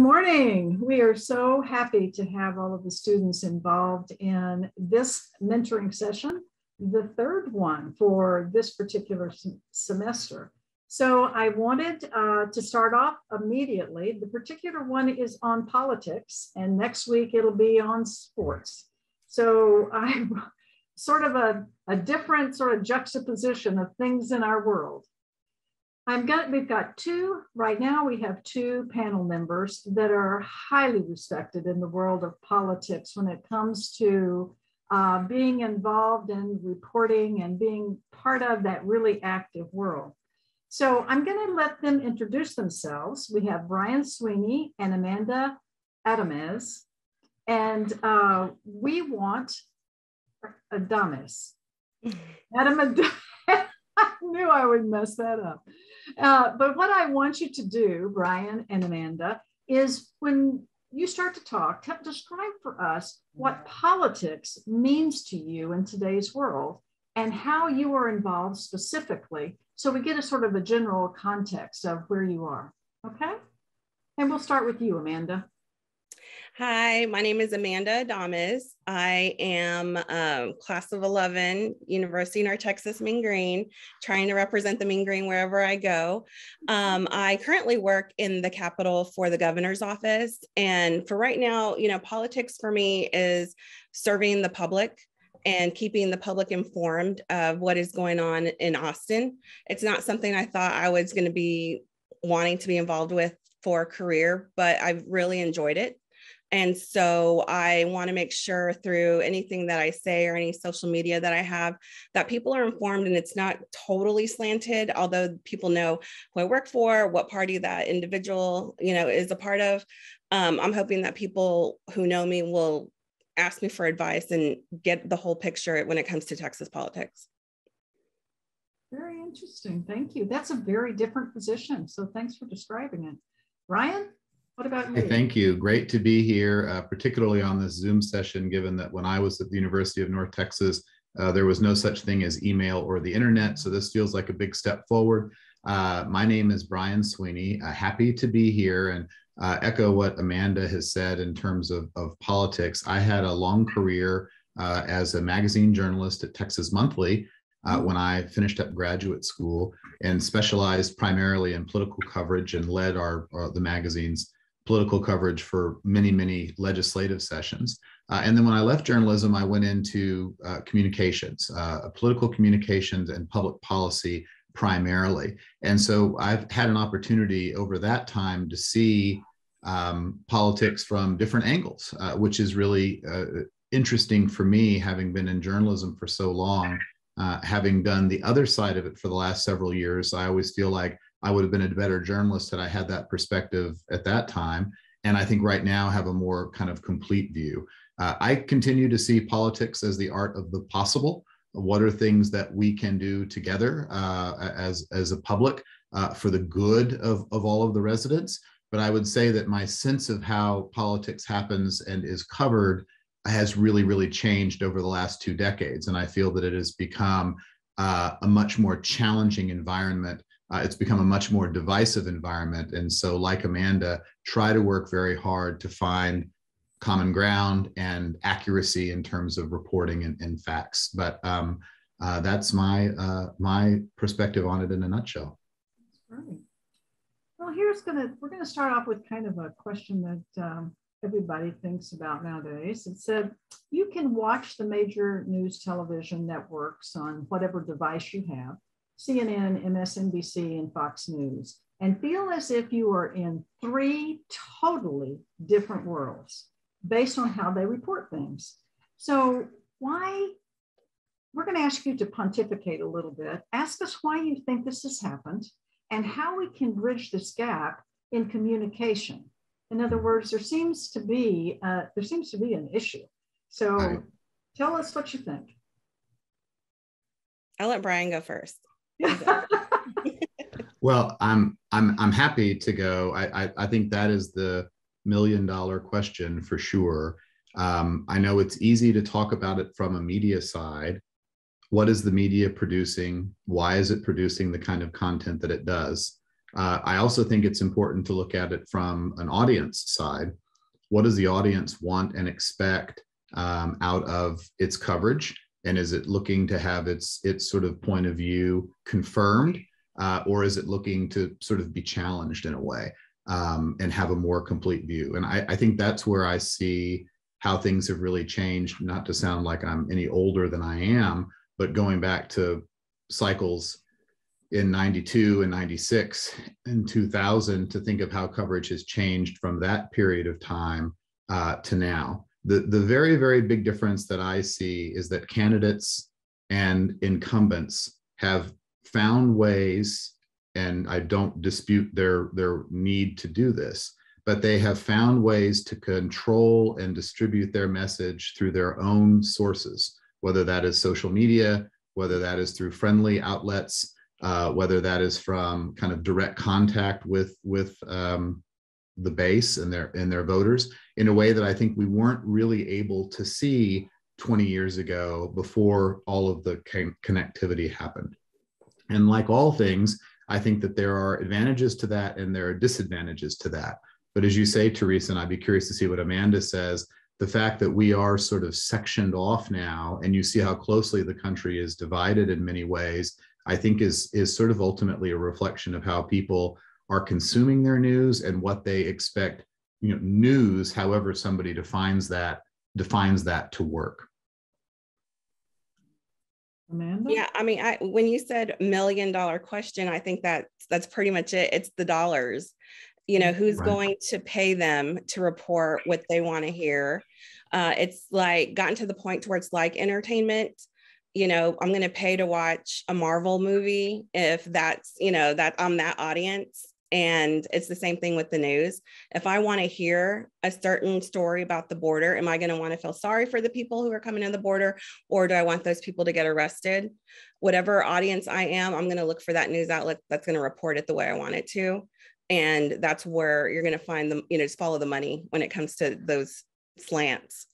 morning. We are so happy to have all of the students involved in this mentoring session, the third one for this particular semester. So I wanted to start off immediately. The particular one is on politics, and next week it'll be on sports. So I'm sort of a different sort of juxtaposition of things in our world. We've got right now we have two panel members that are highly respected in the world of politics when it comes to being involved in reporting and being part of that really active world. So I'm going to let them introduce themselves. We have Brian Sweeney and Amanda Adamez, and we want Adames. I knew I would mess that up. But what I want you to do, Brian and Amanda, is when you start to talk, describe for us what politics means to you in today's world and how you are involved specifically, so we get a sort of a general context of where you are, okay? And we'll start with you, Amanda. Hi, my name is Amanda Adames. I am class of 11, University of North Texas, Mean Green, trying to represent the Mean Green wherever I go. I currently work in the Capitol for the governor's office. And for right now, politics for me is serving the public and keeping the public informed of what is going on in Austin. It's not something I thought I was going to be wanting to be involved with for a career, but I've really enjoyed it. And so I want to make sure through anything that I say or any social media that I have that people are informed, and it's not totally slanted, although people know who I work for, what party that individual, is a part of. I'm hoping that people who know me will ask me for advice and get the whole picture when it comes to Texas politics. Very interesting. Thank you. That's a very different position. So thanks for describing it. Ryan? What about you? Hey, thank you. Great to be here, particularly on this Zoom session, given that when I was at the University of North Texas, there was no such thing as email or the internet. So this feels like a big step forward. My name is Brian Sweeney. Happy to be here and echo what Amanda has said in terms of politics. I had a long career as a magazine journalist at Texas Monthly when I finished up graduate school, and specialized primarily in political coverage and led the magazine's political coverage for many, many legislative sessions. And then when I left journalism, I went into communications, political communications and public policy primarily. And so I've had an opportunity over that time to see politics from different angles, which is really interesting for me, having been in journalism for so long. Having done the other side of it for the last several years, I always feel like I would have been a better journalist had I had that perspective at that time. And I think right now I have a more kind of complete view. I continue to see politics as the art of the possible. What are things that we can do together as a public for the good of all of the residents? But I would say that my sense of how politics happens and is covered has really, really changed over the last 2 decades. And I feel that it has become a much more challenging environment. It's become a much more divisive environment. And so, like Amanda, try to work very hard to find common ground and accuracy in terms of reporting and facts. But that's my perspective on it in a nutshell. That's great. Well, we're gonna start off with kind of a question that everybody thinks about nowadays. It said, you can watch the major news television networks on whatever device you have, CNN, MSNBC, and Fox News, and feel as if you are in 3 totally different worlds based on how they report things. So we're going to ask you to pontificate a little bit. Ask us why you think this has happened and how we can bridge this gap in communication. In other words, there seems to be an issue. So tell us what you think. I'll let Brian go first. Well, I'm happy to go. I think that is the $1 million question for sure. I know it's easy to talk about it from a media side. What is the media producing? Why is it producing the kind of content that it does? I also think it's important to look at it from an audience side. What does the audience want and expect out of its coverage? And is it looking to have its sort of point of view confirmed, or is it looking to sort of be challenged in a way and have a more complete view? And I think that's where I see how things have really changed, not to sound like I'm any older than I am, but going back to cycles in 92 and 96 and 2000 to think of how coverage has changed from that period of time to now. The very, very big difference that I see is that candidates and incumbents have found ways, and I don't dispute their need to do this, but they have found ways to control and distribute their message through their own sources, whether that is social media, whether that is through friendly outlets, whether that is from kind of direct contact with the base and their voters in a way that I think we weren't really able to see 20 years ago before all of the connectivity happened. And like all things, I think that there are advantages to that and there are disadvantages to that. But as you say, Teresa, and I'd be curious to see what Amanda says, the fact that we are sort of sectioned off now, and you see how closely the country is divided in many ways, I think is sort of ultimately a reflection of how people are consuming their news and what they expect, news, however somebody defines that to work. Amanda? Yeah, I mean, when you said $1 million question, I think that's pretty much it. It's the dollars. Who's Right. going to pay them to report what they want to hear? It's like gotten to the point where it's like entertainment. I'm going to pay to watch a Marvel movie if that's, that I'm that audience. And it's the same thing with the news. If I want to hear a certain story about the border, am I going to want to feel sorry for the people who are coming to the border, or do I want those people to get arrested? Whatever audience I am, I'm going to look for that news outlet that's going to report it the way I want it to. And that's where you're going to find them, just follow the money when it comes to those slants.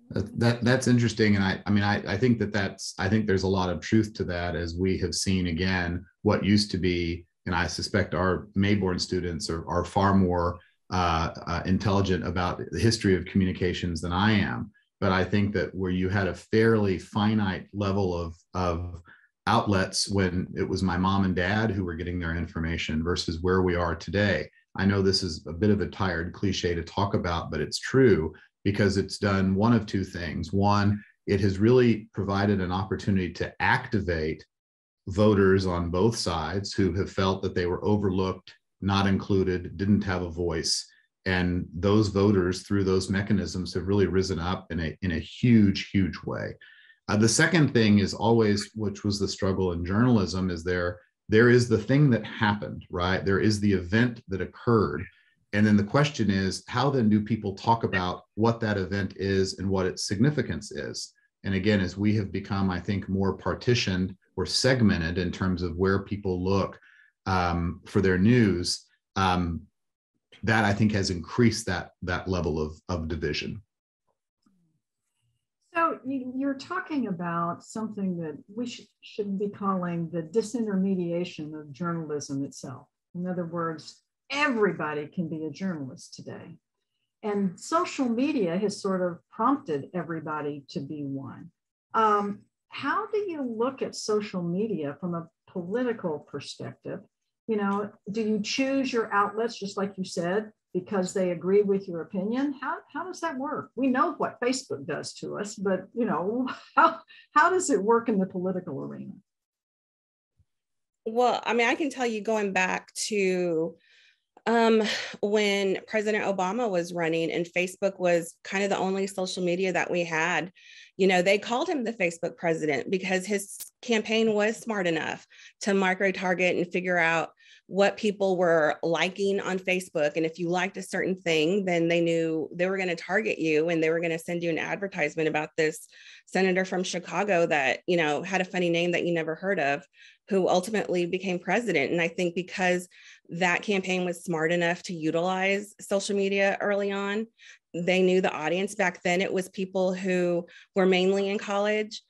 That's interesting. And I think I think there's a lot of truth to that, as we have seen again, what used to be, and I suspect our Mayborn students are far more intelligent about the history of communications than I am. But I think that where you had a fairly finite level of outlets when it was my mom and dad who were getting their information versus where we are today. I know this is a bit of a tired cliche to talk about, but it's true because it's done one of two things. One, it has really provided an opportunity to activate voters on both sides who have felt that they were overlooked, not included, didn't have a voice. And those voters, through those mechanisms, have really risen up in a huge, huge way. The second thing is always, which was the struggle in journalism, is there is the thing that happened, right? There is the event that occurred. And then the question is, how then do people talk about what that event is and what its significance is? And again, as we have become, I think, more partitioned or segmented in terms of where people look for their news, that I think has increased that level of division. So you're talking about something that we should be calling the disintermediation of journalism itself. In other words, everybody can be a journalist today. And social media has sort of prompted everybody to be one. How do you look at social media from a political perspective? Do you choose your outlets, just like you said, because they agree with your opinion? How does that work? We know what Facebook does to us, but how does it work in the political arena? Well, I mean, I can tell you, going back to when President Obama was running and Facebook was kind of the only social media that we had, they called him the Facebook president because his campaign was smart enough to micro target and figure out what people were liking on Facebook. And if you liked a certain thing, then they knew they were going to target you and they were going to send you an advertisement about this senator from Chicago that, had a funny name that you never heard of, who ultimately became president. And I think because that campaign was smart enough to utilize social media early on, they knew the audience. Back then, it was people who were mainly in college,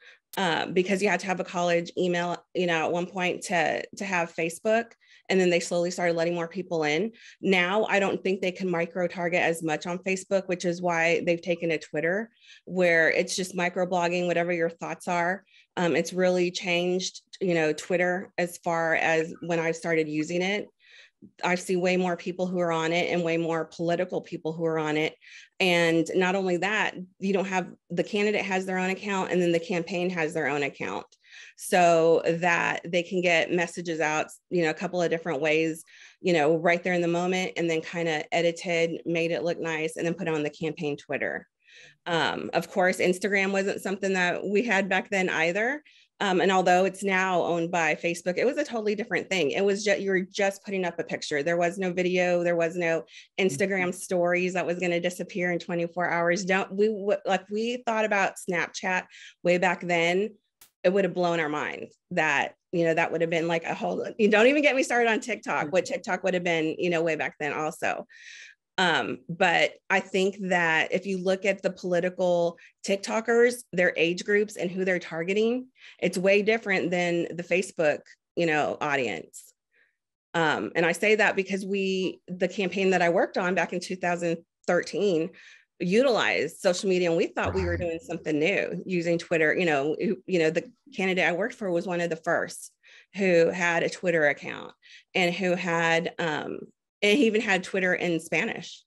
because you had to have a college email, at one point to have Facebook. And then they slowly started letting more people in. Now, I don't think they can micro target as much on Facebook, which is why they've taken to Twitter, where it's just micro blogging, whatever your thoughts are. It's really changed, Twitter as far as when I started using it. I see way more people who are on it and way more political people who are on it. And not only that, you don't have, the candidate has their own account and then the campaign has their own account, so that they can get messages out, a couple of different ways, right there in the moment, and then kind of edited, made it look nice, and then put on the campaign Twitter. Of course, Instagram wasn't something that we had back then either. And although it's now owned by Facebook, it was a totally different thing. It was just, you were just putting up a picture. There was no video. There was no Instagram stories that was going to disappear in 24 hours. We thought about Snapchat way back then. It would have blown our mind that, that would have been like a whole, you don't even get me started on TikTok, what TikTok would have been, way back then also. But I think that if you look at the political TikTokers, their age groups and who they're targeting, it's way different than the Facebook, audience. And I say that because the campaign that I worked on back in 2013 utilized social media, and we thought we were doing something new using Twitter. The candidate I worked for was one of the first who had a Twitter account and who had, and he even had Twitter in Spanish,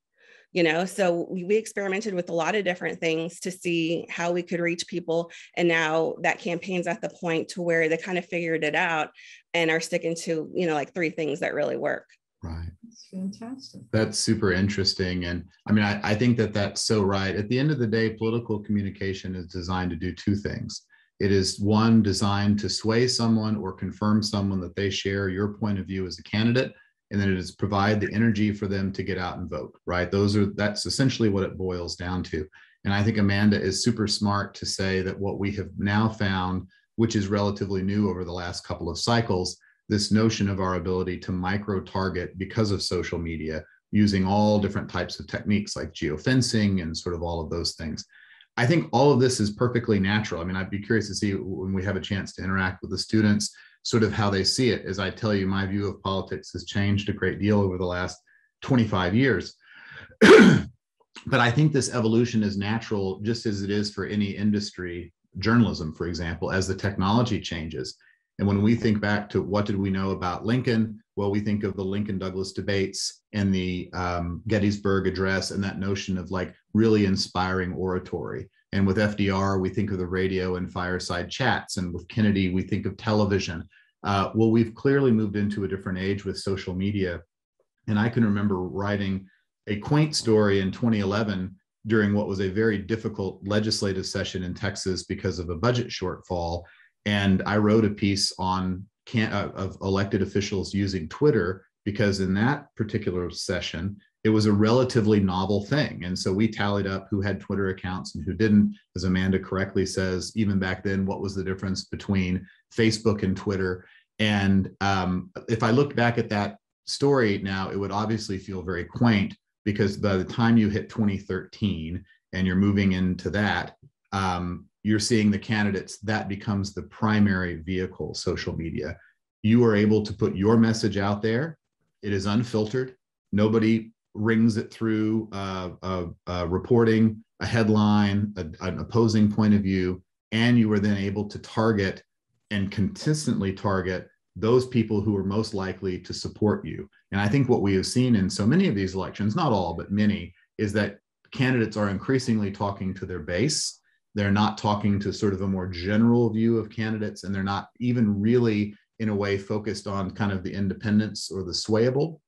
so we experimented with a lot of different things to see how we could reach people. And now that campaign's at the point to where they kind of figured it out and are sticking to, like 3 things that really work. Right. That's fantastic. That's super interesting. And I mean, I think that that's so right. At the end of the day, political communication is designed to do 2 things. It is, one, designed to sway someone or confirm someone that they share your point of view as a candidate. And then it is provide the energy for them to get out and vote, right? That's essentially what it boils down to. And I think Amanda is super smart to say that what we have now found, which is relatively new over the last couple of cycles, this notion of our ability to micro target because of social media, using all different types of techniques like geofencing and sort of all of those things. I think all of this is perfectly natural. I mean, I'd be curious to see when we have a chance to interact with the students, sort of how they see it. As I tell you, my view of politics has changed a great deal over the last 25 years. But I think this evolution is natural, just as it is for any industry, journalism, for example, as the technology changes. And when we think back to what did we know about Lincoln, well, we think of the Lincoln-Douglas debates and the Gettysburg Address and that notion of like really inspiring oratory. And with FDR, we think of the radio and fireside chats. And with Kennedy, we think of television. Well, we've clearly moved into a different age with social media. And I can remember writing a quaint story in 2011 during what was a very difficult legislative session in Texas because of a budget shortfall. And I wrote a piece on of elected officials using Twitter, because in that particular session, it was a relatively novel thing. And so we tallied up who had Twitter accounts and who didn't. As Amanda correctly says, even back then, what was the difference between Facebook and Twitter? And if I look back at that story now, it would obviously feel very quaint, because by the time you hit 2013 and you're moving into that, you're seeing the candidates, that becomes the primary vehicle, social media. You are able to put your message out there. It is unfiltered. Nobody rings it through reporting, a headline, an opposing point of view, and you are then able to target and consistently target those people who are most likely to support you. And I think what we have seen in so many of these elections, not all, but many, is that candidates are increasingly talking to their base. They're not talking to sort of a more general view of candidates, and they're not even really, in a way, focused on kind of the independents or the swayable.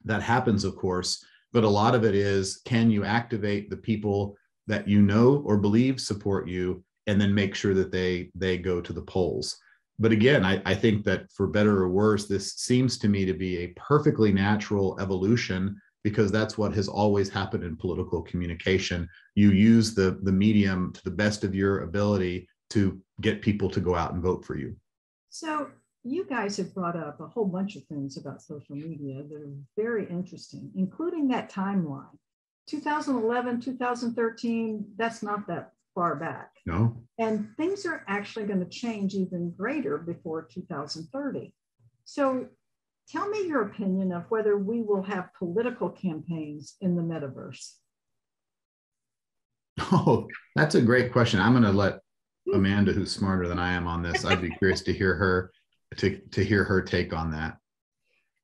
That happens, of course, but a lot of it is, can you activate the people that you know or believe support you, and then make sure that they go to the polls. But again, I think that for better or worse, this seems to me to be a perfectly natural evolution, because that's what has always happened in political communication. You use the medium to the best of your ability to get people to go out and vote for you. So you guys have brought up a whole bunch of things about social media that are very interesting, including that timeline. 2011, 2013, that's not that far back. No. And things are actually going to change even greater before 2030. So tell me your opinion of whether we will have political campaigns in the metaverse. Oh, that's a great question. I'm going to let Amanda, who's smarter than I am on this, I'd be curious to hear her hear her take on that.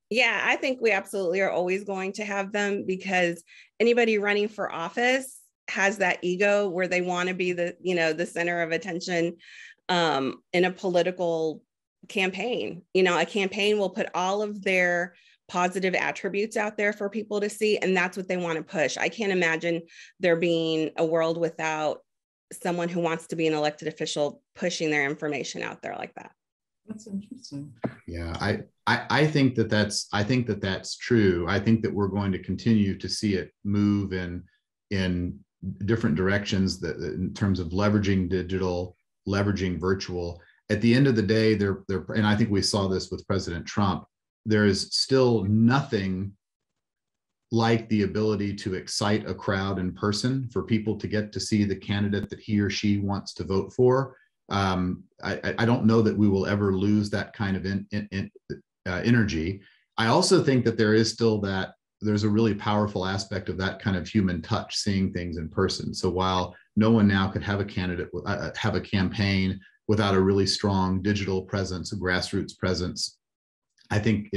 Yeah, I think we absolutely are always going to have them, because anybody running for office has that ego where they want to be the center of attention in a political campaign. A campaign will put all of their positive attributes out there for people to see, and that's what they want to push. I can't imagine there being a world without someone who wants to be an elected official pushing their information out there like that. That's interesting. Yeah, I think that's true. I think that we're going to continue to see it move in different directions, that in terms of leveraging digital, leveraging virtual. At the end of the day, and I think we saw this with President Trump, there is still nothing like the ability to excite a crowd in person, for people to get to see the candidate that he or she wants to vote for. I don't know that we will ever lose that kind of energy. I also think that there's a really powerful aspect of that kind of human touch, seeing things in person. So while no one now could have a candidate, have a campaign without a really strong digital presence, a grassroots presence, I think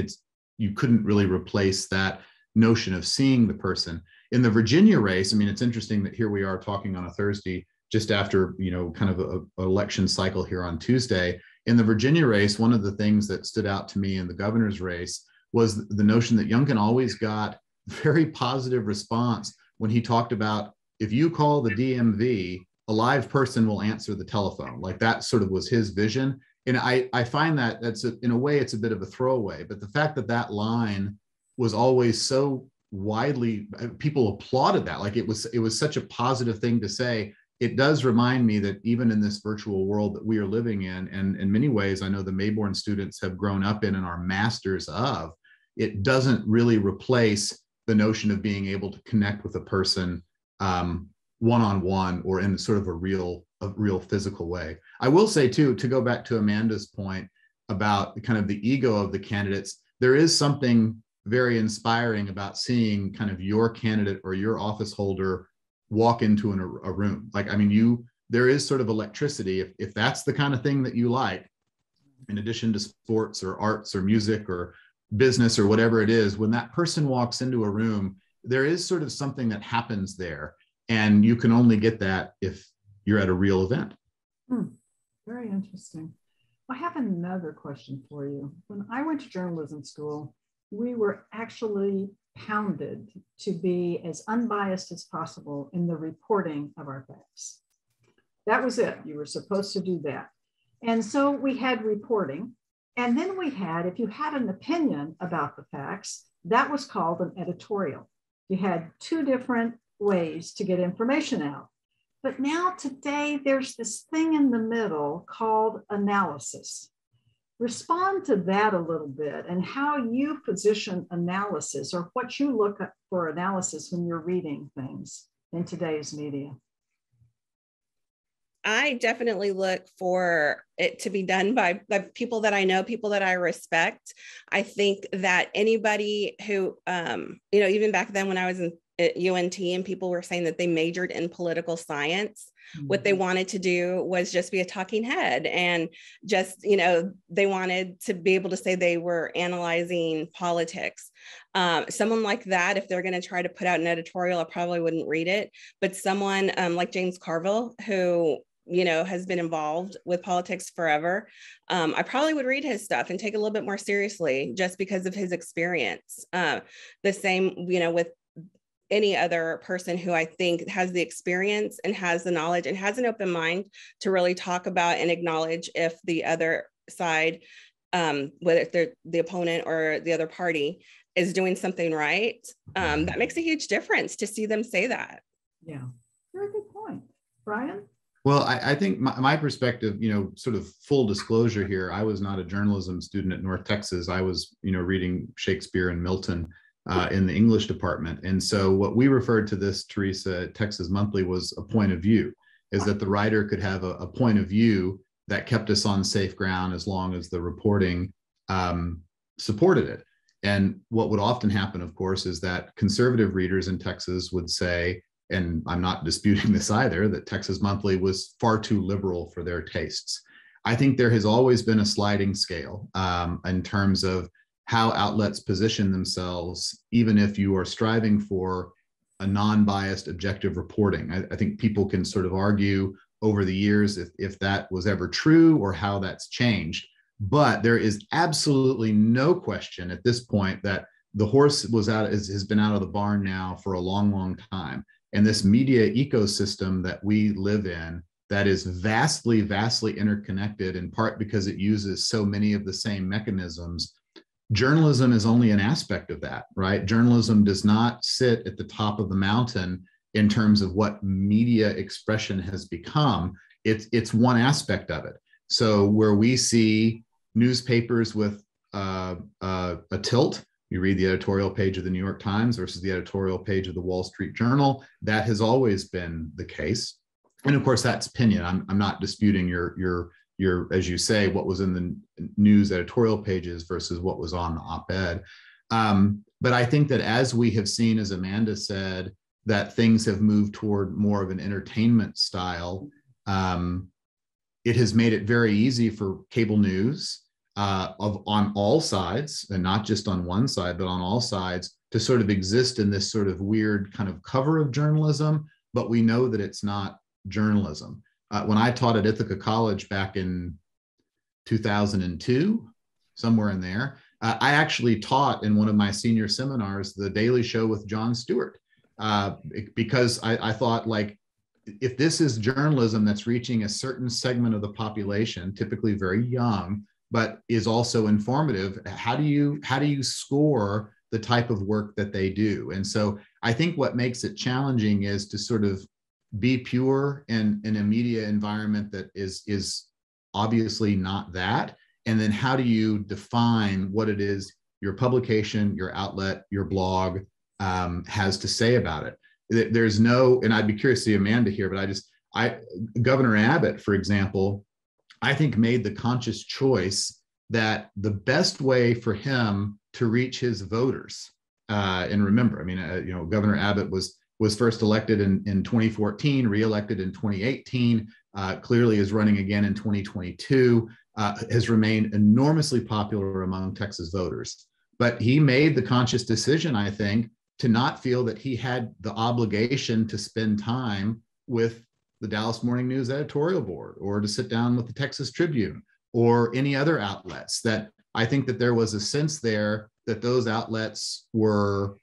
you couldn't really replace that notion of seeing the person. In the Virginia race, I mean, it's interesting that here we are talking on a Thursday, just after, kind of an election cycle here on Tuesday. In the Virginia race, one of the things that stood out to me in the governor's race was the notion that Youngkin always got very positive response when he talked about, if you call the DMV, a live person will answer the telephone. Like, that sort of was his vision. And I find that in a way, it's a bit of a throwaway, but the fact that line was always so widely, people applauded that. Like, it was such a positive thing to say. It does remind me that even in this virtual world that we are living in, and in many ways, I know the Mayborn students have grown up in and are masters of, it doesn't really replace the notion of being able to connect with a person one-on-one, or in sort of a real physical way. I will say too, to go back to Amanda's point about kind of the ego of the candidates, there is something very inspiring about seeing kind of your candidate or your office holder walk into a room. Like, I mean, there is sort of electricity, if that's the kind of thing that you like, in addition to sports or arts or music or business or whatever it is, when that person walks into a room, there is sort of something that happens there. And you can only get that if you're at a real event. Very interesting. I have another question for you. When I went to journalism school, we were actually pounded to be as unbiased as possible in the reporting of our facts. That was it. You were supposed to do that. And so we had reporting. And then we had, if you had an opinion about the facts, that was called an editorial. You had two different ways to get information out. But now today, there's this thing in the middle called analysis. Respond to that a little bit, and how you position analysis, or what you look at for analysis when you're reading things in today's media. I definitely look for it to be done by people that I know, people that I respect. I think that anybody who, even back then when I was at UNT and people were saying that they majored in political science, what they wanted to do was just be a talking head, and just, they wanted to be able to say they were analyzing politics. Someone like that, if they're going to try to put out an editorial, I probably wouldn't read it. But someone like James Carville, who has been involved with politics forever, I probably would read his stuff and take it a little bit more seriously, just because of his experience. The same, with any other person who I think has the experience and has the knowledge and has an open mind to really talk about and acknowledge if the other side, whether they're the opponent or the other party, is doing something right. That makes a huge difference to see them say that. Yeah, very good point. Brian? Well, I think my perspective, sort of full disclosure here, I was not a journalism student at North Texas. I was, reading Shakespeare and Milton in the English department. And so what we referred to this, Teresa, at Texas Monthly, was a point of view, is that the writer could have a point of view that kept us on safe ground as long as the reporting supported it. And what would often happen, of course, is that conservative readers in Texas would say, and I'm not disputing this either, that Texas Monthly was far too liberal for their tastes. I think there has always been a sliding scale in terms of how outlets position themselves, even if you are striving for a non-biased objective reporting. I think people can sort of argue over the years if that was ever true or how that's changed. But there is absolutely no question at this point that the horse has been out of the barn now for a long, long time. And this media ecosystem that we live in, that is vastly, vastly interconnected, in part because it uses so many of the same mechanisms. Journalism is only an aspect of that, right? Journalism does not sit at the top of the mountain in terms of what media expression has become. It's one aspect of it. So where we see newspapers with a tilt, you read the editorial page of the New York Times versus the editorial page of the Wall Street Journal, that has always been the case. And of course, that's opinion. I'm not disputing your, as you say, what was in the news editorial pages versus what was on the op-ed. But I think that as we have seen, as Amanda said, that things have moved toward more of an entertainment style, it has made it very easy for cable news on all sides, and not just on one side, but on all sides, to sort of exist in this sort of weird kind of cover of journalism, but we know that it's not journalism. When I taught at Ithaca College back in 2002, somewhere in there, I actually taught in one of my senior seminars, The Daily Show with Jon Stewart, because I thought, like, if this is journalism that's reaching a certain segment of the population, typically very young, but is also informative, how do you score the type of work that they do? And so I think what makes it challenging is to sort of be pure in a media environment that is obviously not that. And then how do you define what it is your publication, your outlet, your blog has to say about it? There's no, and I'd be curious to see Amanda here, but Governor Abbott, for example, I think made the conscious choice that the best way for him to reach his voters, and remember, I mean, Governor Abbott was first elected in 2014, reelected in 2018, clearly is running again in 2022, has remained enormously popular among Texas voters. But he made the conscious decision, I think, to not feel that he had the obligation to spend time with the Dallas Morning News editorial board, or to sit down with the Texas Tribune or any other outlets. That I think that there was a sense there that those outlets were,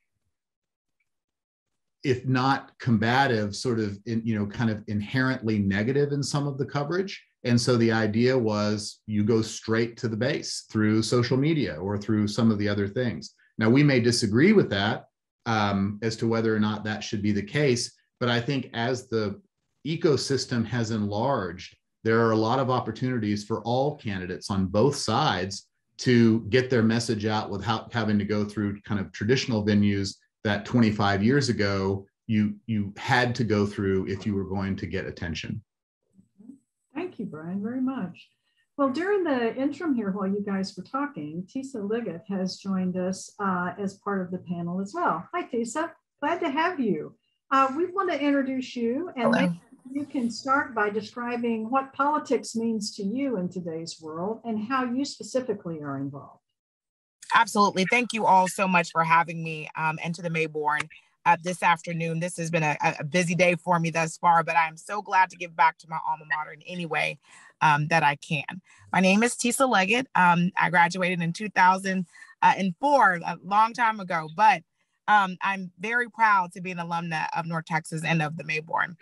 if not combative, sort of kind of inherently negative in some of the coverage. And so the idea was you go straight to the base through social media or through some of the other things. Now, we may disagree with that as to whether or not that should be the case, but I think as the ecosystem has enlarged, there are a lot of opportunities for all candidates on both sides to get their message out without having to go through kind of traditional venues that 25 years ago you had to go through if you were going to get attention. Thank you, Brian, very much. Well, during the interim here, while you guys were talking, Tisa Liggett has joined us as part of the panel as well. Hi, Tisa. Glad to have you. We want to introduce you, and maybe you can start by describing what politics means to you in today's world and how you specifically are involved. Absolutely. Thank you all so much for having me and to the Mayborn this afternoon. This has been a busy day for me thus far, but I'm so glad to give back to my alma mater in any way that I can. My name is Tisa Leggett. I graduated in 2004, a long time ago, but I'm very proud to be an alumna of North Texas and of the Mayborn.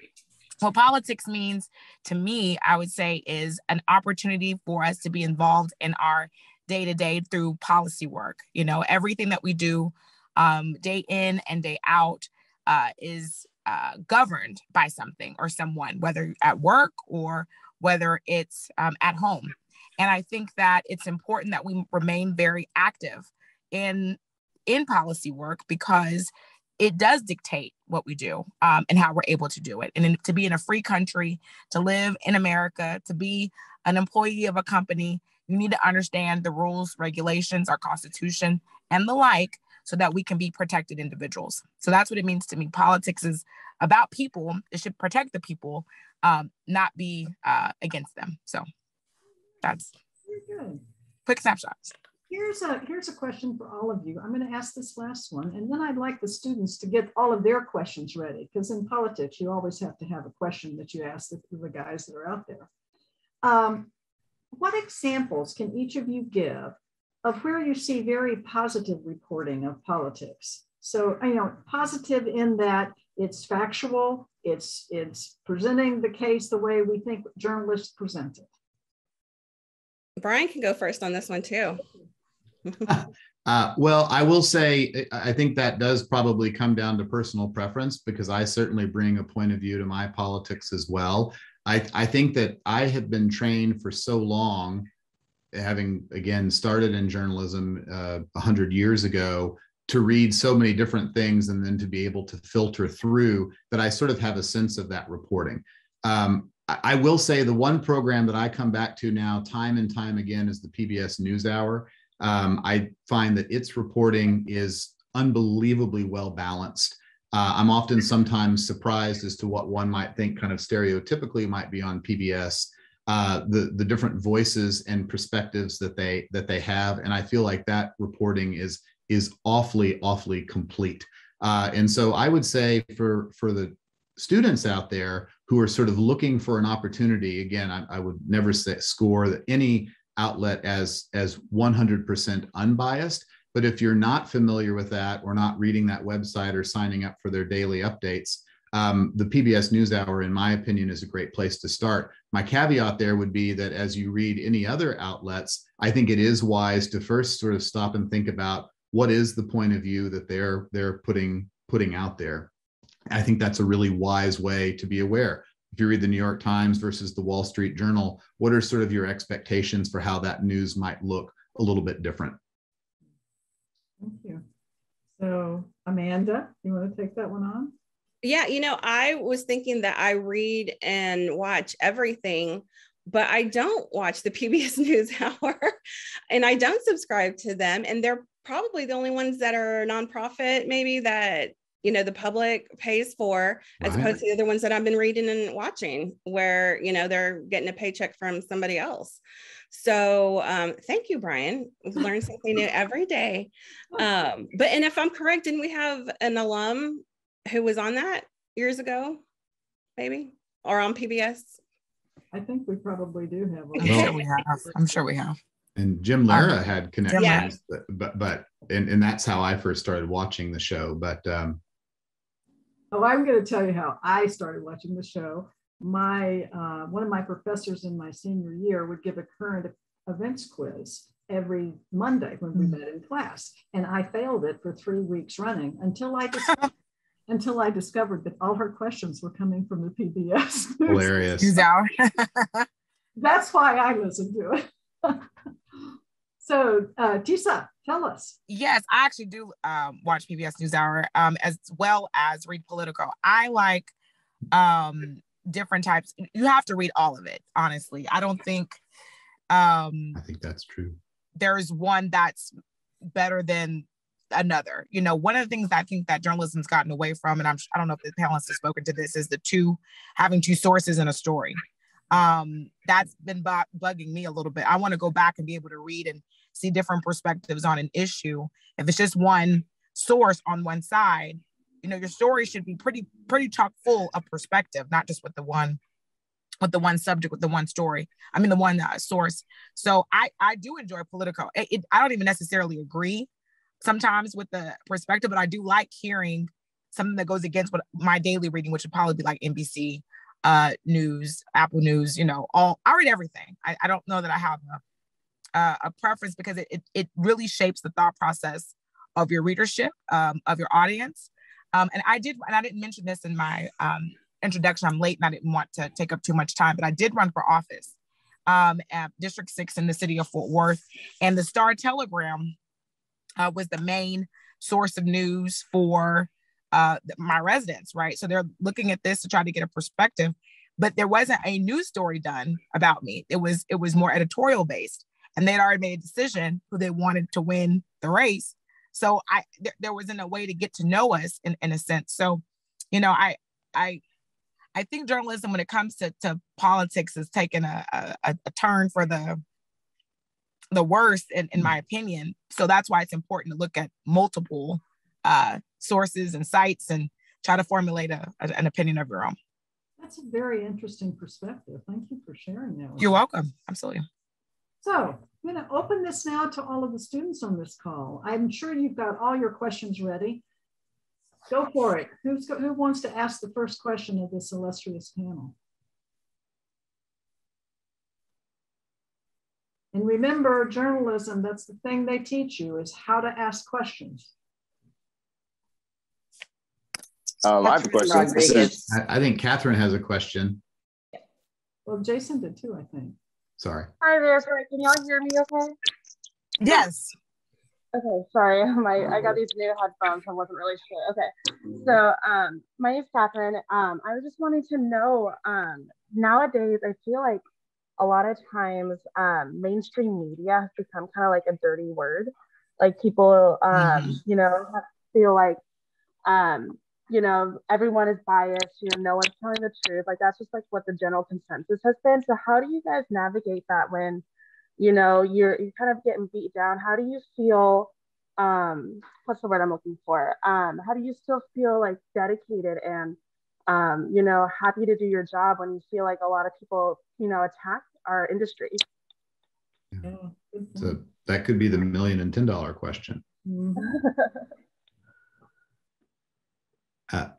What politics means to me, I would say, is an opportunity for us to be involved in our day-to-day through policy work. Everything that we do day in and day out is governed by something or someone, whether at work or whether it's at home. And I think that it's important that we remain very active in policy work, because it does dictate what we do and how we're able to do it. And to be in a free country, to live in America, to be an employee of a company, you need to understand the rules, regulations, our Constitution, and the like, so that we can be protected individuals. So that's what it means to me. Politics is about people. It should protect the people, not be against them. So that's good. Quick snapshots. Here's a question for all of you. I'm going to ask this last one, and then I'd like the students to get all of their questions ready, because in politics, you always have to have a question that you ask the guys that are out there. What examples can each of you give of where you see very positive reporting of politics? So, positive in that it's factual, it's presenting the case the way we think journalists present it. Brian can go first on this one too. Well, I will say, I think that does probably come down to personal preference, because I certainly bring a point of view to my politics as well. I think that I have been trained for so long, having, again, started in journalism 100 years ago, to read so many different things and then to be able to filter through, that I sort of have a sense of that reporting. I will say the one program that I come back to now time and time again is the PBS NewsHour. I find that its reporting is unbelievably well balanced. I'm often sometimes surprised as to what one might think kind of stereotypically might be on PBS, the different voices and perspectives that they have. And I feel like that reporting is awfully complete. And so I would say for the students out there who are sort of looking for an opportunity, again, I would never score that any outlet as 100% unbiased. But if you're not familiar with that, or not reading that website or signing up for their daily updates, the PBS NewsHour, in my opinion, is a great place to start. My caveat there would be that as you read any other outlets, I think it is wise to first sort of stop and think about what is the point of view that they're putting out there. I think that's a really wise way to be aware. If you read the New York Times versus the Wall Street Journal, what are sort of your expectations for how that news might look a little bit different? Thank you. So, Amanda, you want to take that one on? Yeah, I was thinking that I read and watch everything, but I don't watch the PBS NewsHour, and I don't subscribe to them. And they're probably the only ones that are nonprofit, maybe, that the public pays for, as opposed to the other ones that I've been reading and watching, where they're getting a paycheck from somebody else. So thank you, Brian. We've learned something new every day. And if I'm correct, didn't we have an alum who was on that years ago, maybe, or on PBS? I think we probably do have. I'm sure we have. And Jim Lara had connections, but that's how I first started watching the show. But I'm going to tell you how I started watching the show. One of my professors in my senior year would give a current events quiz every Monday when we met in class, and I failed it for 3 weeks running until I discovered that all her questions were coming from the PBS. Hilarious. That's why I listened to it. So, Tisa, tell us. Yes, I actually do watch PBS NewsHour, as well as read Politico. I like different types. You have to read all of it, honestly. I don't think I think that's true. There's one that's better than another. One of the things I think that journalism's gotten away from, and I don't know if the panelists have spoken to this, is having two sources in a story. That's been bugging me a little bit. I want to go back and be able to read and see different perspectives on an issue. If it's just one source on one side, your story should be pretty chock full of perspective, not just with the one subject, with the one story. I mean, the one source. So I do enjoy Politico. I don't even necessarily agree sometimes with the perspective, but I do like hearing something that goes against what my daily reading, which would probably be like NBC News, Apple News, I read everything. I don't know that I have a preference, because it really shapes the thought process of your readership, of your audience. And I didn't mention this in my introduction. I'm late and I didn't want to take up too much time, but I did run for office at District 6 in the city of Fort Worth. And the Star Telegram was the main source of news for my residents, right? So they're looking at this to try to get a perspective, but there wasn't a news story done about me. It was more editorial based, and they'd already made a decision who they wanted to win the race. So there wasn't a way to get to know us in a sense. So, you know, I think journalism, when it comes to politics, is taking a turn for the worst, in my opinion. So that's why it's important to look at multiple sources and sites and try to formulate an opinion of your own. That's a very interesting perspective. Thank you for sharing that. You're welcome. Absolutely. So I'm going to open this now to all of the students on this call. I'm sure you've got all your questions ready. Go for it. Who wants to ask the first question of this illustrious panel? And remember, journalism, that's the thing they teach you, is how to ask questions. I have a question. I think Catherine has a question. Well, Jason did too, I think. Sorry. Hi there. Sorry, can y'all hear me okay? Yes. Okay, sorry. I got these new headphones. I wasn't really sure. Okay. So my name's Catherine. I was just wanting to know, nowadays, I feel like a lot of times mainstream media has become kind of like a dirty word. Like people, you know, feel like, you know, everyone is biased, you know, no one's telling the truth. Like that's just like what the general consensus has been. So how do you guys navigate that when, you know, you're kind of getting beat down? How do you feel, what's the word I'm looking for? How do you still feel like dedicated and, you know, happy to do your job when you feel like a lot of people, you know, attack our industry? So that could be the $1 million and $10 question.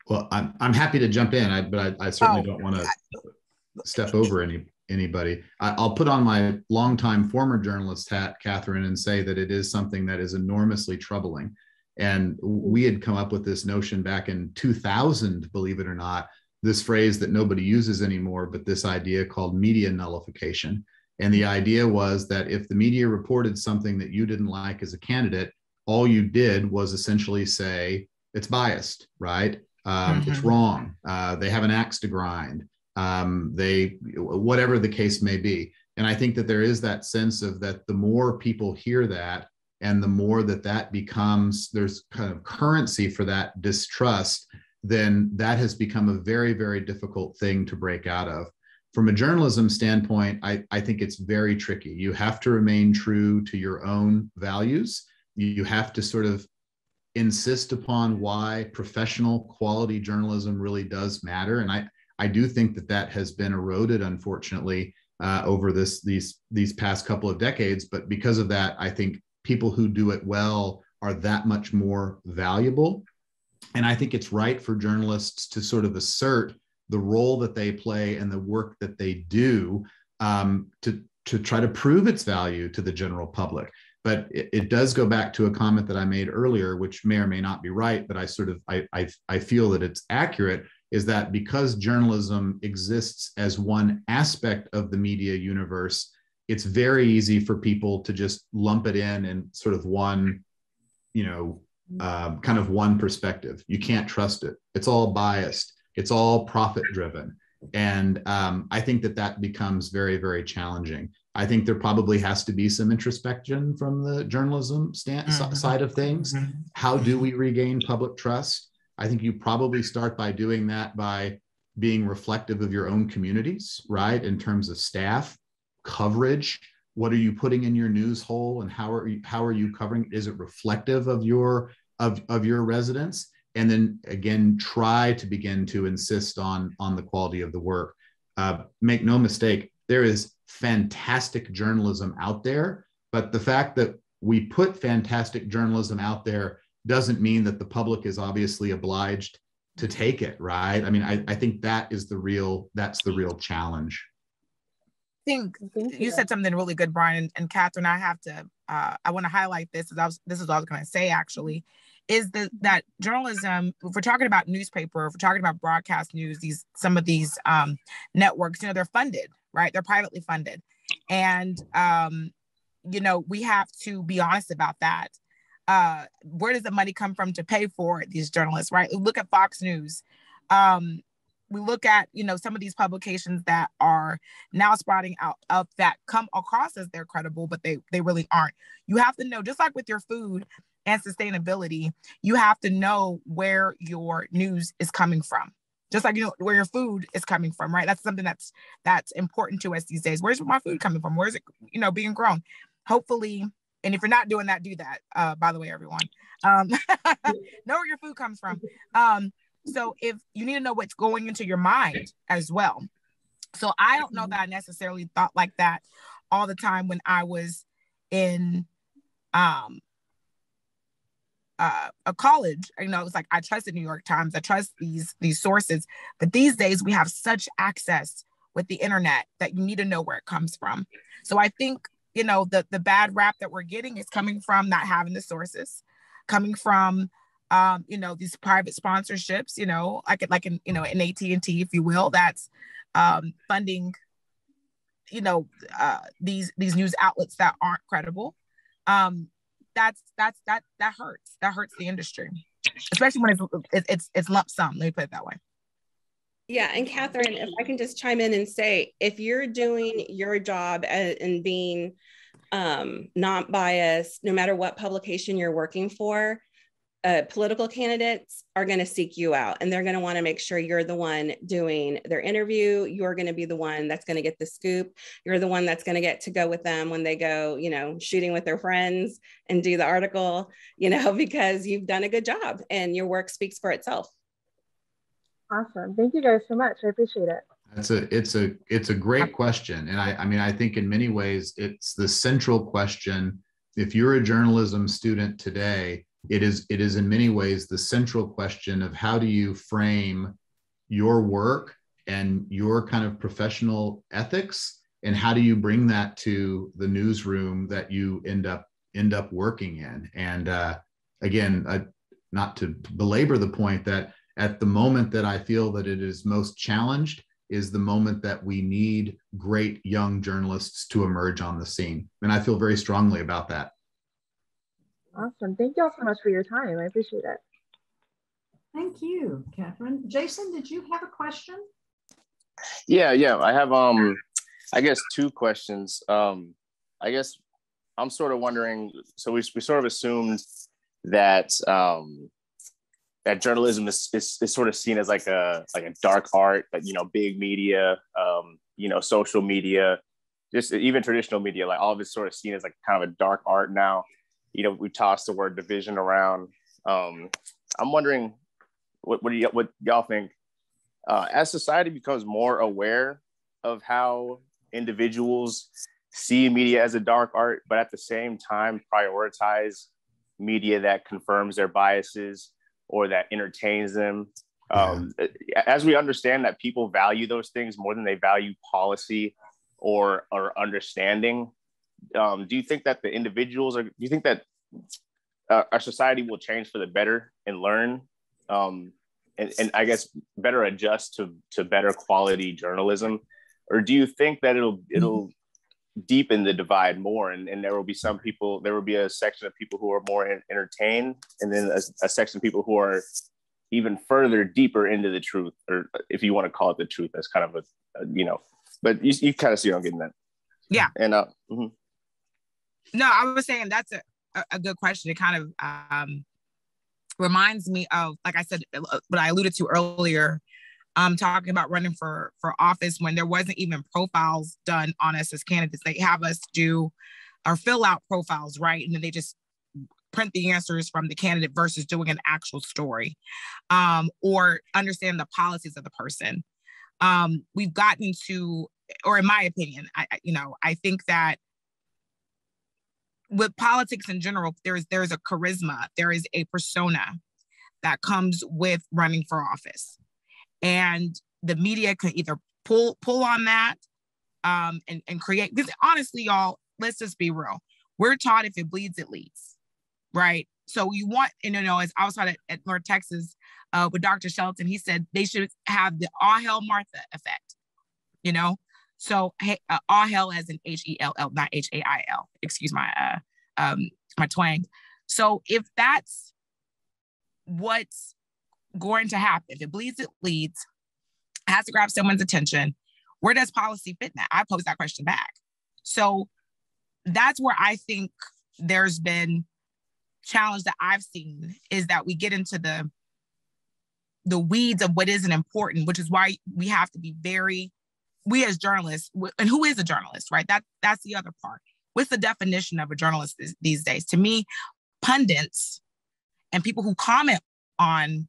Well, I'm happy to jump in, but I certainly don't want to step over anybody. I'll put on my longtime former journalist hat, Catherine, and say that it is something that is enormously troubling. And we had come up with this notion back in 2000, believe it or not, this phrase that nobody uses anymore, but this idea called media nullification. And the idea was that if the media reported something that you didn't like as a candidate, all you did was essentially say, it's biased, right? It's wrong. They have an axe to grind. Whatever the case may be. And I think that there is that sense of that the more people hear that and the more that becomes, there's kind of currency for that distrust, then that has become a very, very difficult thing to break out of. From a journalism standpoint, I think it's very tricky. You have to remain true to your own values. You have to sort of insist upon why professional quality journalism really does matter. And I do think that has been eroded, unfortunately, over these past couple of decades. But because of that, I think people who do it well are that much more valuable. And I think it's right for journalists to sort of assert the role that they play and the work that they do to try to prove its value to the general public. But it does go back to a comment that I made earlier, which may or may not be right, but I feel that it's accurate, is that because journalism exists as one aspect of the media universe, it's very easy for people to just lump it in sort of one, kind of one perspective. You can't trust it. It's all biased. It's all profit driven. And I think that becomes very, very challenging. I think there probably has to be some introspection from the journalism side of things. How do we regain public trust? I think you probably start by doing that by being reflective of your own communities, right? In terms of staff, coverage, what are you putting in your news hole and how are you covering? Is it reflective of your residents? And then again, try to begin to insist on the quality of the work. Make no mistake, there is fantastic journalism out there, but the fact that we put fantastic journalism out there doesn't mean that the public is obviously obliged to take it, right? I mean, I think that's the real challenge. I think you said something really good, Brian, and Catherine, I want to highlight this. This is what I was going to say, actually, is that journalism, if we're talking about newspaper, if we're talking about broadcast news, some of these networks, they're funded, right? They're privately funded. And, we have to be honest about that. Where does the money come from to pay for these journalists, right? Look at Fox News. We look at, some of these publications that are now sprouting out that come across as they're credible, but they really aren't. You have to know, just like with your food, and sustainability, you have to know where your news is coming from. Just like, you know, where your food is coming from, right? That's something that's important to us these days. Where's my food coming from? Where's it, you know, being grown? Hopefully, and if you're not doing that, do that. By the way, everyone, know where your food comes from. So if you need to know what's going into your mind as well. So I don't know that I necessarily thought like that all the time when I was in a college. You know, it's like I trusted New York Times, I trust these sources, but these days we have such access with the internet that you need to know where it comes from. So I think, you know, the bad rap that we're getting is coming from not having the sources, coming from you know, these private sponsorships, you know, like in, you know, in AT&T, if you will, that's funding, you know, these news outlets that aren't credible. That hurts the industry, especially when it's lump sum. Let me put it that way. Yeah, and Catherine, if I can just chime in and say, if you're doing your job and being not biased, no matter what publication you're working for, political candidates are going to seek you out, and they're going to want to make sure you're the one doing their interview. You're going to be the one that's going to get the scoop. You're the one that's going to get to go with them when they go, you know, shooting with their friends and do the article, you know, because you've done a good job and your work speaks for itself. Awesome. Thank you guys so much. I appreciate it. It's a great question. And I mean, I think in many ways, it's the central question. If you're a journalism student today, it is in many ways the central question of how do you frame your work and your kind of professional ethics, and how do you bring that to the newsroom that you end up working in. And again, not to belabor the point that at the moment that I feel that it is most challenged is the moment that we need great young journalists to emerge on the scene. And I feel very strongly about that. Awesome. Thank you all so much for your time. I appreciate it. Thank you, Catherine. Jason, did you have a question? Yeah. I have, I guess, two questions. I guess I'm sort of wondering, so we sort of assumed that that journalism is sort of seen as like a dark art, that, you know, big media, you know, social media, just even traditional media, like all of it's sort of seen as like kind of a dark art now. You know, we toss the word division around. I'm wondering what y'all think as society becomes more aware of how individuals see media as a dark art, but at the same time prioritize media that confirms their biases or that entertains them. As we understand that people value those things more than they value policy or understanding, do you think that the individuals do you think that our society will change for the better and learn and I guess better adjust to better quality journalism? Or do you think that it'll deepen the divide more, and there will be a section of people who are more entertained, and then a section of people who are even further deeper into the truth, or if you want to call it the truth, that's kind of you know, but you kind of see what I'm getting at. Yeah. And No, I was saying that's a good question. It kind of reminds me of, like I said, what I alluded to earlier, talking about running for office when there wasn't even profiles done on us as candidates. They have us do or fill out profiles, right? And then they just print the answers from the candidate versus doing an actual story or understand the policies of the person. We've gotten to, or in my opinion, I think that with politics in general, there's a charisma, there is a persona that comes with running for office. And the media can either pull on that and create, because honestly, y'all, let's just be real. We're taught if it bleeds, it leads, right? So you want, and as I was taught at North Texas with Dr. Shelton, he said they should have the all hail Martha effect, So all hail as in HELL, not HAIL. Excuse my my twang. So if that's what's going to happen, if it bleeds, it leads, has to grab someone's attention, where does policy fit in that? I pose that question back. So that's where I think there's been challenge that I've seen is that we get into the weeds of what isn't important, which is why we have to be we as journalists, and who is a journalist, right? That's the other part. What's the definition of a journalist these days? To me, pundits and people who comment on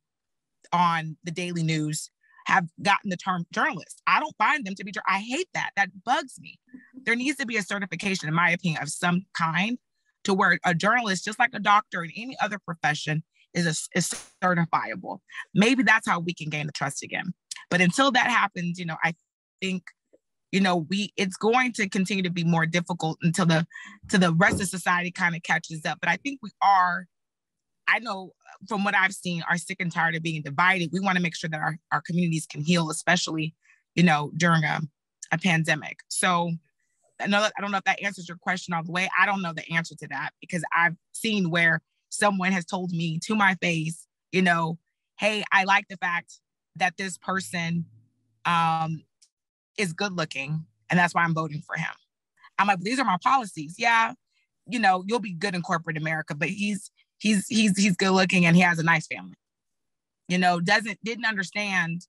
the daily news have gotten the term journalist. I don't find them to be, I hate that. That bugs me. There needs to be a certification, in my opinion, of some kind to where a journalist, just like a doctor and any other profession, is certifiable. Maybe that's how we can gain the trust again. But until that happens, I think, it's going to continue to be more difficult until the rest of society kind of catches up. But I think I know from what I've seen, are sick and tired of being divided. We want to make sure that our communities can heal, especially, during a pandemic. So I don't know if that answers your question all the way. I don't know the answer to that, because I've seen where someone has told me to my face, hey, I like the fact that this person is good looking, and that's why I'm voting for him. I'm like, these are my policies. Yeah, you'll be good in corporate America, but he's good looking and he has a nice family. Didn't understand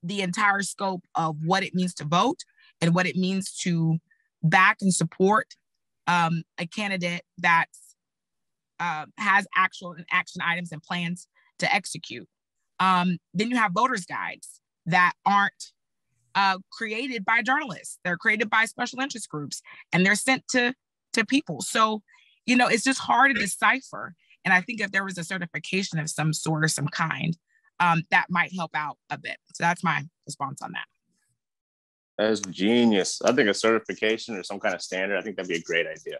the entire scope of what it means to vote and what it means to back and support a candidate that has actual action items and plans to execute. Then you have voters' guides that aren't created by journalists. They're created by special interest groups, and they're sent to people. So, it's just hard to decipher. And I think if there was a certification of some sort or some kind, that might help out a bit. So that's my response on that. That's genius. I think a certification or some kind of standard, I think that'd be a great idea.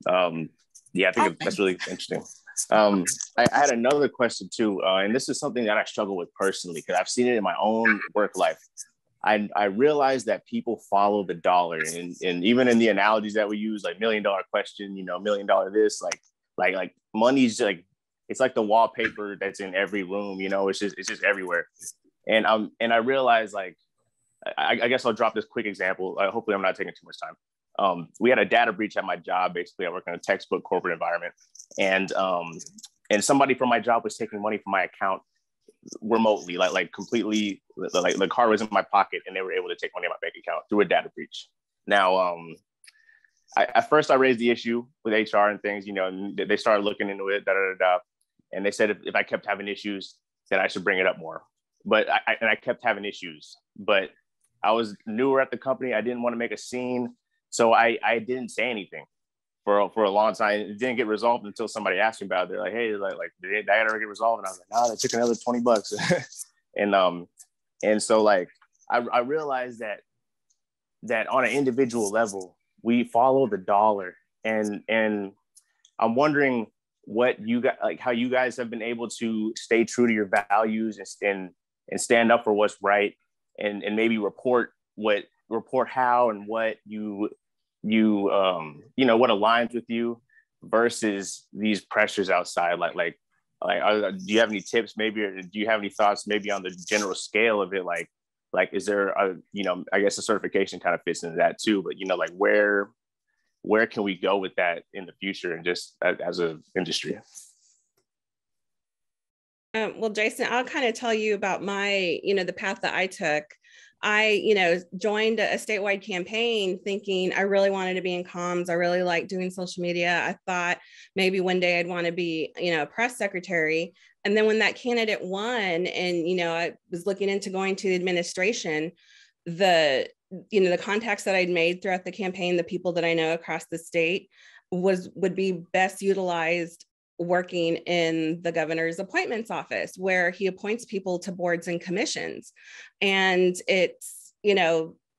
I think that's really interesting. I had another question too, and this is something that I struggle with personally, because I've seen it in my own work life. I realized that people follow the dollar, and even in the analogies that we use, like $1 million question, $1 million this, like money's like, it's like the wallpaper that's in every room, it's just everywhere. And I realized, like, I guess I'll drop this quick example. Hopefully I'm not taking too much time. We had a data breach at my job. Basically, I work in a textbook corporate environment, and somebody from my job was taking money from my account remotely, like completely, like the card was in my pocket, and they were able to take money out of my bank account through a data breach. Now, at first I raised the issue with HR and things, and they started looking into it, and they said if I kept having issues, then I should bring it up more. But I kept having issues, but I was newer at the company. I didn't want to make a scene, so I didn't say anything for a long time. It didn't get resolved until somebody asked me about it. They're like, "Hey, like did that ever get resolved?" And I was like, "No, they took another $20." and so like I realized that on an individual level, we follow the dollar, and I'm wondering what you got, like how you guys have been able to stay true to your values and stand up for what's right, and maybe report how and what you what aligns with you versus these pressures outside. Like do you have any tips maybe, or do you have any thoughts maybe on the general scale of it? Like is there a, I guess a certification kind of fits into that too, but like where can we go with that in the future and just as an industry? Well, Jason, I'll kind of tell you about my, the path that I took. I, joined a statewide campaign thinking I really wanted to be in comms. I really liked doing social media. I thought maybe one day I'd want to be, a press secretary. And then when that candidate won and, I was looking into going to the administration, the contacts that I'd made throughout the campaign, the people that I know across the state would be best utilized working in the governor's appointments office, where he appoints people to boards and commissions. And it's,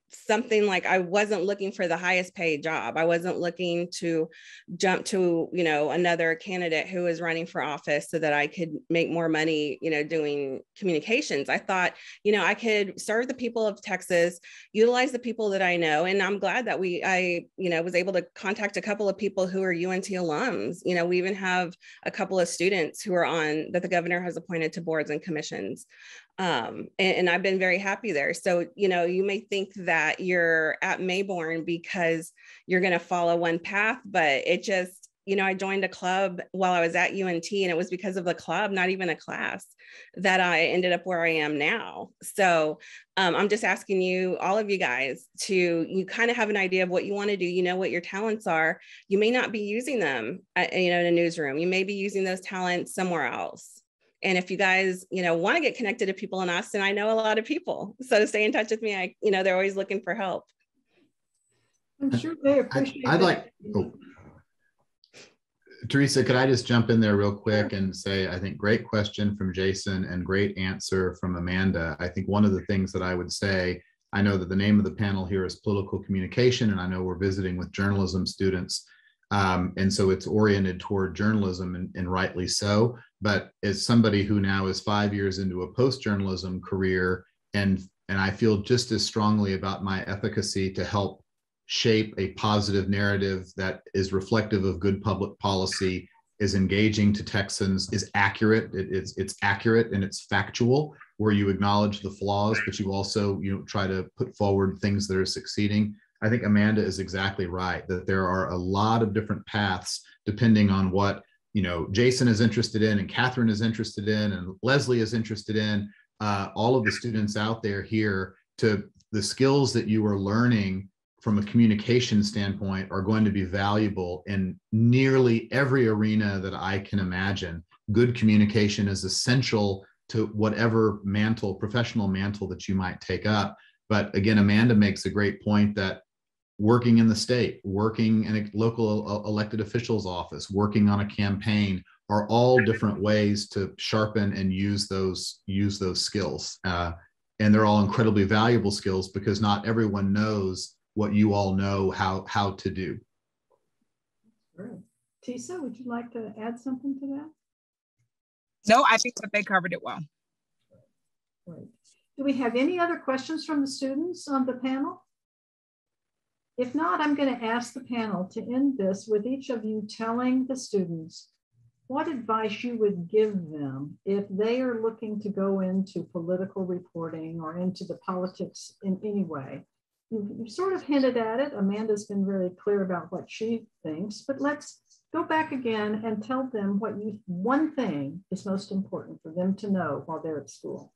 something like I wasn't looking for the highest paid job. I wasn't looking to jump to, another candidate who was running for office so that I could make more money, doing communications. I thought, I could serve the people of Texas, utilize the people that I know. And I'm glad that I was able to contact a couple of people who are UNT alums. We even have a couple of students who are that the governor has appointed to boards and commissions. And I've been very happy there. So, you may think that you're at Mayborn because you're going to follow one path, but it just, I joined a club while I was at UNT, and it was because of the club, not even a class, that I ended up where I am now. So I'm just asking you, all of you guys, you kind of have an idea of what you want to do. You know what your talents are. You may not be using them, in a newsroom. You may be using those talents somewhere else. And if you guys, want to get connected to people in Austin, I know a lot of people. So stay in touch with me. They're always looking for help. I'm sure they appreciate I'd that. like, Teresa, could I just jump in there real quick and say, I think great question from Jason and great answer from Amanda. I think one of the things that I would say, I know that the name of the panel here is political communication, and I know we're visiting with journalism students. And so it's oriented toward journalism, and rightly so. But as somebody who now is 5 years into a post-journalism career, and I feel just as strongly about my efficacy to help shape a positive narrative that is reflective of good public policy, is engaging to Texans, is accurate. It's accurate and it's factual, where you acknowledge the flaws, but you also try to put forward things that are succeeding. I think Amanda is exactly right, that there are a lot of different paths depending on what Jason is interested in, and Catherine is interested in, and Leslie is interested in. All of the students out there here, to the skills that you are learning from a communication standpoint are going to be valuable in nearly every arena that I can imagine. Good communication is essential to whatever professional mantle that you might take up. But again, Amanda makes a great point that working in the state, working in a local elected official's office, working on a campaign are all different ways to sharpen and use those skills. And they're all incredibly valuable skills, because not everyone knows what you all know how to do. Great. Tisa, would you like to add something to that? No, I think that they covered it well. Great. Do we have any other questions from the students on the panel? If not, I'm going to ask the panel to end this with each of you telling the students what advice you would give them if they are looking to go into political reporting or into the politics in any way. You've sort of hinted at it. Amanda's been very clear about what she thinks, but let's go back again and tell them what one thing is most important for them to know while they're at school.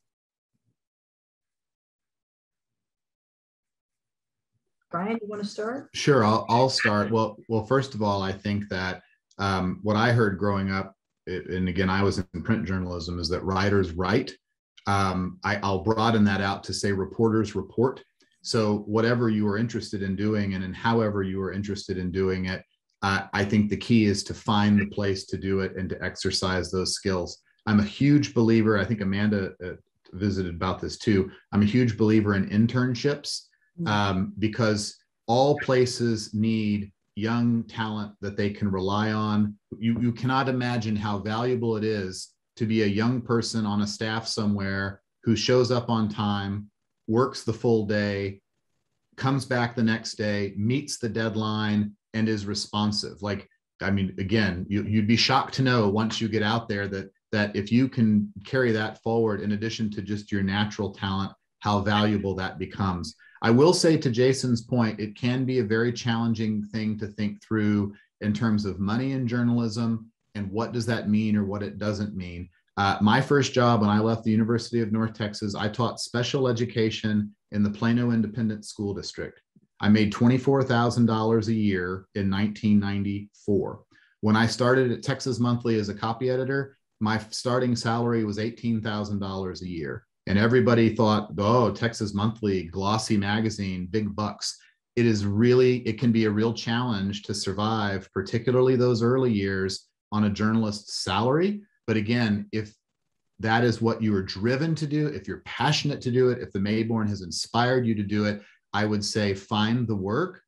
Brian, you want to start? Sure, I'll start. Well, first of all, I think that what I heard growing up, and again, I was in print journalism, is that writers write. I'll broaden that out to say reporters report. So whatever you are interested in doing, and in however you are interested in doing it, I think the key is to find the place to do it and to exercise those skills. I'm a huge believer, I think Amanda visited about this too, I'm a huge believer in internships, because all places need young talent that they can rely on. You cannot imagine how valuable it is to be a young person on a staff somewhere who shows up on time, works the full day, comes back the next day, meets the deadline, and is responsive. Again, you'd be shocked to know once you get out there that if you can carry that forward, in addition to just your natural talent, how valuable that becomes. I will say, to Jason's point, it can be a very challenging thing to think through in terms of money in journalism and what does that mean or what it doesn't mean. My first job when I left the University of North Texas, I taught special education in the Plano Independent School District. I made $24,000 a year in 1994. When I started at Texas Monthly as a copy editor, my starting salary was $18,000 a year. And everybody thought, oh, Texas Monthly, glossy magazine, big bucks. It can be a real challenge to survive, particularly those early years, on a journalist's salary. But again, if that is what you are driven to do, if you're passionate to do it, if the Mayborn has inspired you to do it, I would say find the work,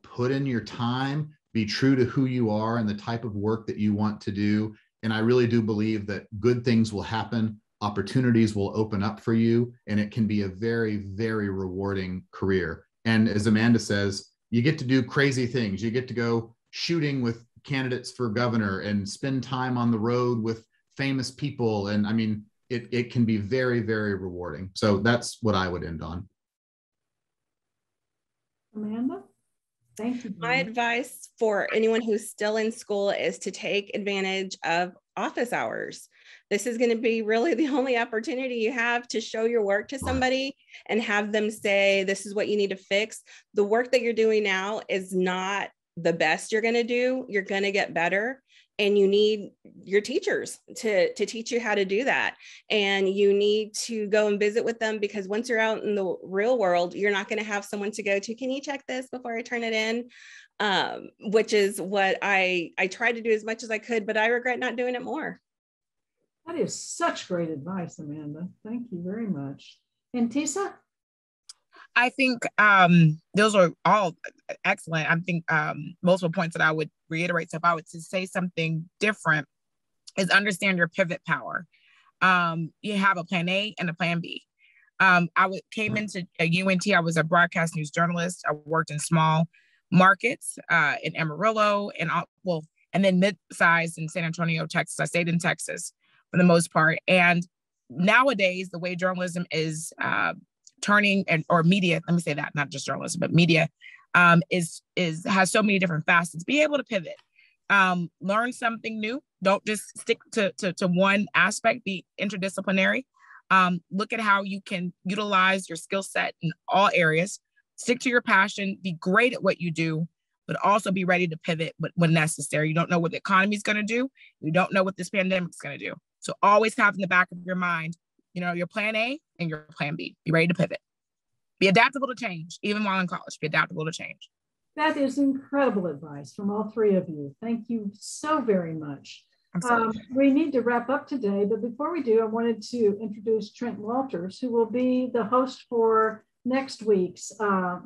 put in your time, be true to who you are and the type of work that you want to do. And I really do believe that good things will happen, opportunities will open up for you, and it can be a very, very rewarding career. And as Amanda says, you get to do crazy things. You get to go shooting with candidates for governor and spend time on the road with famous people. And I mean, it can be very, very rewarding. So that's what I would end on. Amanda? Thank you. My advice for anyone who's still in school is to take advantage of office hours. This is going to be really the only opportunity you have to show your work to somebody and have them say, this is what you need to fix. The work that you're doing now is not the best you're going to do. You're going to get better. And you need your teachers to teach you how to do that. And you need to go and visit with them, because once you're out in the real world, you're not going to have someone to go to, can you check this before I turn it in? Which is what I tried to do as much as I could, but I regret not doing it more. That is such great advice, Amanda. Thank you very much. And Tisa? I think those are all excellent. I think multiple points that I would reiterate. So if I were to say something different, is understand your pivot power. You have a plan A and a plan B. Came into UNT. I was a broadcast news journalist. I worked in small markets in Amarillo and then mid-sized in San Antonio, Texas. I stayed in Texas for the most part. And nowadays, the way journalism is or media, let me say that, not just journalism, but media has so many different facets. Be able to pivot, learn something new. Don't just stick to one aspect, be interdisciplinary. Look at how you can utilize your skill set in all areas. Stick to your passion, be great at what you do, but also be ready to pivot when necessary. You don't know what the economy is going to do. You don't know what this pandemic is going to do. So always have in the back of your mind, your plan A and your plan B. Be ready to pivot. Be adaptable to change, even while in college. Be adaptable to change. That is incredible advice from all three of you. Thank you so very much. We need to wrap up today, but before we do, I wanted to introduce Trent Walters, who will be the host for next week's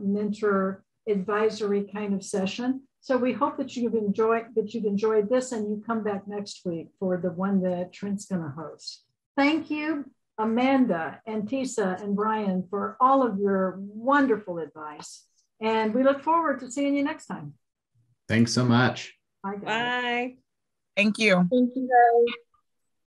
mentor advisory kind of session. So we hope that you've enjoyed this, and you come back next week for the one that Trent's going to host. Thank you, Amanda and Tisa and Brian, for all of your wonderful advice. And we look forward to seeing you next time. Thanks so much. Bye. Thank you. Thank you, guys.